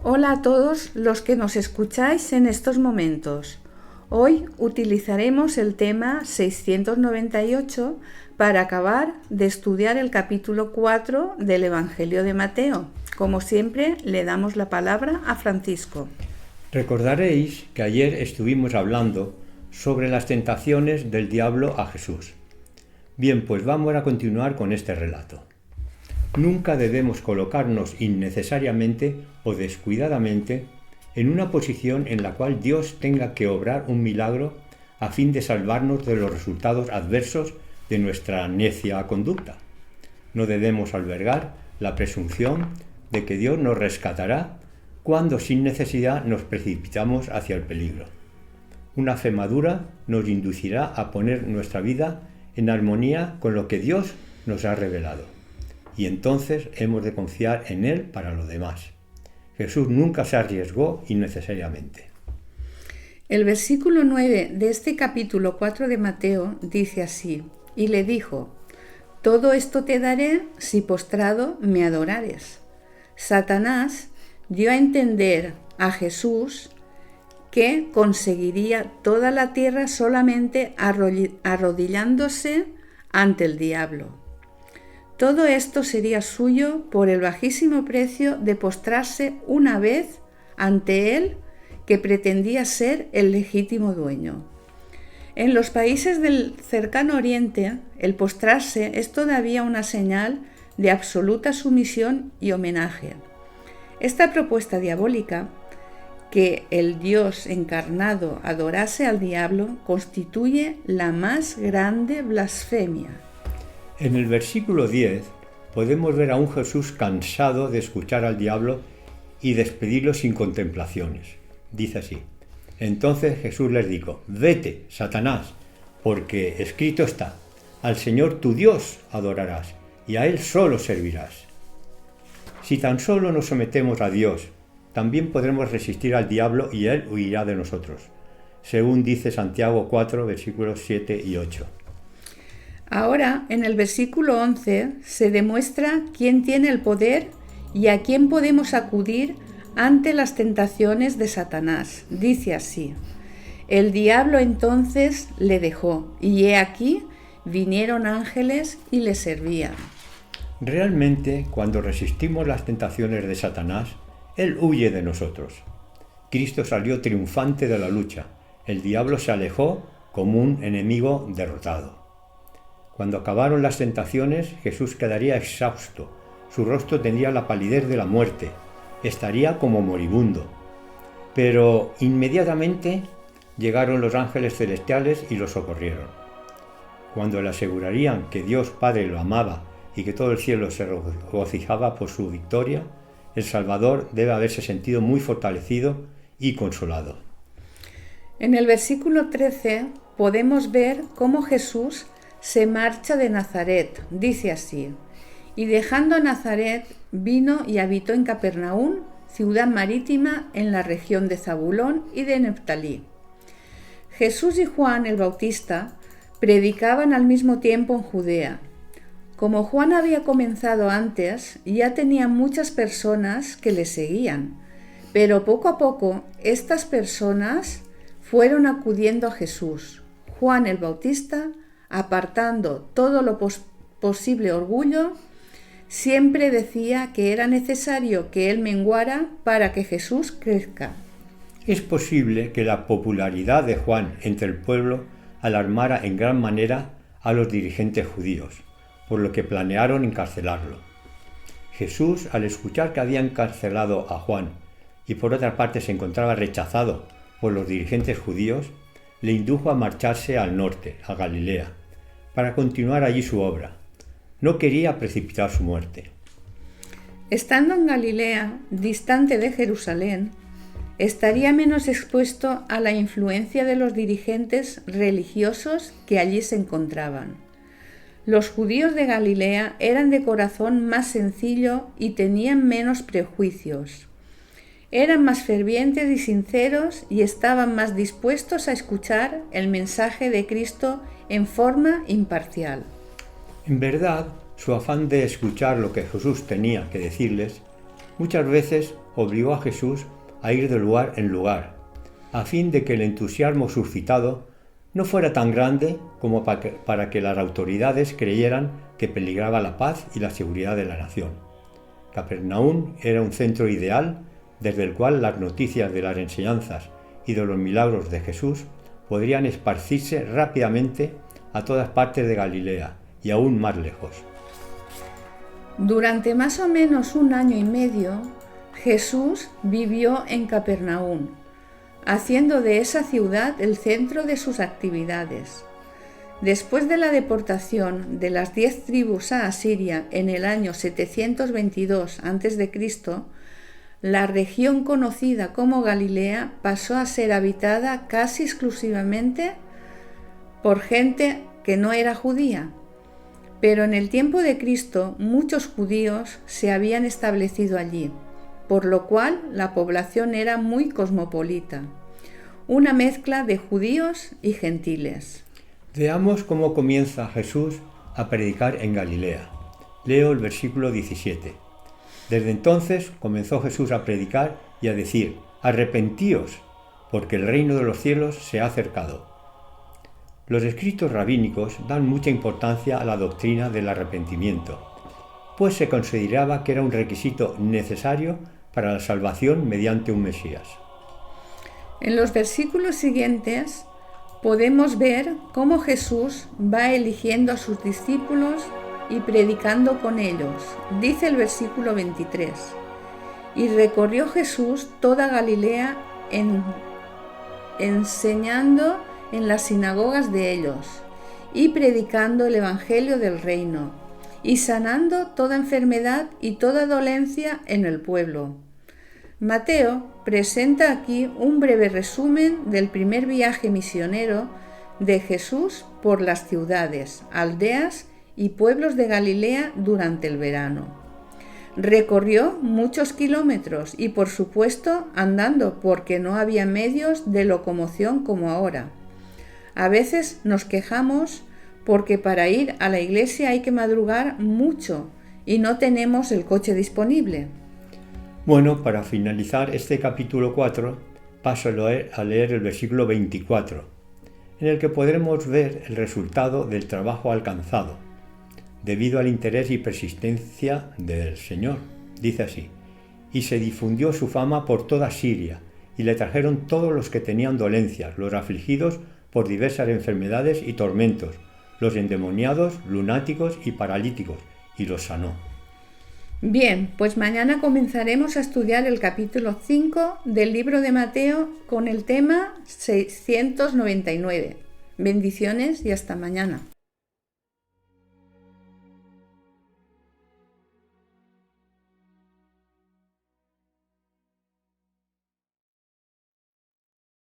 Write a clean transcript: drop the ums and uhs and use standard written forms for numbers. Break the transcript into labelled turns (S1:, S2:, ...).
S1: Hola a todos los que nos escucháis en estos momentos. Hoy utilizaremos el tema 698 para acabar de estudiar el capítulo 4 del Evangelio de Mateo. Como siempre, le damos la palabra a Francisco.
S2: Recordaréis que ayer estuvimos hablando sobre las tentaciones del diablo a Jesús. Bien, pues vamos a continuar con este relato. Nunca debemos colocarnos innecesariamente o descuidadamente en una posición en la cual Dios tenga que obrar un milagro a fin de salvarnos de los resultados adversos de nuestra necia conducta. No debemos albergar la presunción de que Dios nos rescatará cuando sin necesidad nos precipitamos hacia el peligro. Una fe madura nos inducirá a poner nuestra vida en armonía con lo que Dios nos ha revelado. Y entonces hemos de confiar en Él para lo demás. Jesús nunca se arriesgó innecesariamente.
S1: El versículo 9 de este capítulo 4 de Mateo dice así: y le dijo: todo esto te daré si postrado me adorares. Satanás dio a entender a Jesús que conseguiría toda la tierra solamente arrodillándose ante el diablo. Todo esto sería suyo por el bajísimo precio de postrarse una vez ante él, que pretendía ser el legítimo dueño. En los países del cercano Oriente, el postrarse es todavía una señal de absoluta sumisión y homenaje. Esta propuesta diabólica, que el Dios encarnado adorase al diablo, constituye la más grande blasfemia.
S2: En el versículo 10 podemos ver a un Jesús cansado de escuchar al diablo y despedirlo sin contemplaciones. Dice así: entonces Jesús les dijo: vete, Satanás, porque escrito está: al Señor tu Dios adorarás y a Él solo servirás. Si tan solo nos sometemos a Dios, también podremos resistir al diablo y Él huirá de nosotros, según dice Santiago 4, versículos 7 y 8.
S1: Ahora, en el versículo 11, se demuestra quién tiene el poder y a quién podemos acudir ante las tentaciones de Satanás. Dice así: el diablo entonces le dejó, y he aquí vinieron ángeles y le servían.
S2: Realmente, cuando resistimos las tentaciones de Satanás, Él huye de nosotros. Cristo salió triunfante de la lucha. El diablo se alejó como un enemigo derrotado. Cuando acabaron las tentaciones, Jesús quedaría exhausto. Su rostro tendría la palidez de la muerte. Estaría como moribundo. Pero inmediatamente llegaron los ángeles celestiales y lo socorrieron. Cuando le asegurarían que Dios Padre lo amaba y que todo el cielo se regocijaba por su victoria, el Salvador debe haberse sentido muy fortalecido y consolado.
S1: En el versículo 13 podemos ver cómo Jesús se marcha de Nazaret. Dice así: y dejando Nazaret, vino y habitó en Capernaum, ciudad marítima en la región de Zabulón y de Neftalí. Jesús y Juan el Bautista predicaban al mismo tiempo en Judea. Como Juan había comenzado antes, ya tenía muchas personas que le seguían, pero poco a poco estas personas fueron acudiendo a Jesús. Juan el Bautista, apartando todo lo posible orgullo, siempre decía que era necesario que él menguara para que Jesús crezca.
S2: Es posible que la popularidad de Juan entre el pueblo alarmara en gran manera a los dirigentes judíos, por lo que planearon encarcelarlo. Jesús, al escuchar que habían encarcelado a Juan y por otra parte se encontraba rechazado por los dirigentes judíos, le indujo a marcharse al norte, a Galilea, para continuar allí su obra. No quería precipitar su muerte.
S1: Estando en Galilea, distante de Jerusalén, estaría menos expuesto a la influencia de los dirigentes religiosos que allí se encontraban. Los judíos de Galilea eran de corazón más sencillo y tenían menos prejuicios. Eran más fervientes y sinceros y estaban más dispuestos a escuchar el mensaje de Cristo en forma imparcial.
S2: En verdad, su afán de escuchar lo que Jesús tenía que decirles Muchas veces obligó a Jesús a ir de lugar en lugar, a fin de que el entusiasmo suscitado no fuera tan grande como para que las autoridades creyeran que peligraba la paz y la seguridad de la nación. Capernaum era un centro ideal desde el cual las noticias de las enseñanzas y de los milagros de Jesús podrían esparcirse rápidamente a todas partes de Galilea y aún más lejos.
S1: Durante más o menos 1 año y medio, Jesús vivió en Capernaum, haciendo de esa ciudad el centro de sus actividades. Después de la deportación de las 10 tribus a Asiria en el año 722 a.C., la región conocida como Galilea pasó a ser habitada casi exclusivamente por gente que no era judía. Pero en el tiempo de Cristo muchos judíos se habían establecido allí, por lo cual la población era muy cosmopolita, una mezcla de judíos y gentiles.
S2: Veamos cómo comienza Jesús a predicar en Galilea. Leo el versículo 17. Desde entonces comenzó Jesús a predicar y a decir: «Arrepentíos, porque el reino de los cielos se ha acercado». Los escritos rabínicos dan mucha importancia a la doctrina del arrepentimiento, pues se consideraba que era un requisito necesario para la salvación mediante un Mesías.
S1: En los versículos siguientes podemos ver cómo Jesús va eligiendo a sus discípulos y predicando con ellos. Dice el versículo 23: «Y recorrió Jesús toda Galilea enseñando en las sinagogas de ellos, y predicando el evangelio del reino, y sanando toda enfermedad y toda dolencia en el pueblo». Mateo presenta aquí un breve resumen del primer viaje misionero de Jesús por las ciudades, aldeas y pueblos de Galilea durante el verano. Recorrió muchos kilómetros y, por supuesto, andando, porque no había medios de locomoción como ahora. A veces nos quejamos porque para ir a la iglesia hay que madrugar mucho y no tenemos el coche disponible.
S2: Bueno, para finalizar este capítulo 4, paso a leer el versículo 24, en el que podremos ver el resultado del trabajo alcanzado, debido al interés y persistencia del Señor. Dice así: «Y se difundió su fama por toda Siria, y le trajeron todos los que tenían dolencias, los afligidos por diversas enfermedades y tormentos, los endemoniados, lunáticos y paralíticos, y los sanó».
S1: Bien, pues mañana comenzaremos a estudiar el capítulo 5 del libro de Mateo con el tema 699. Bendiciones y hasta mañana.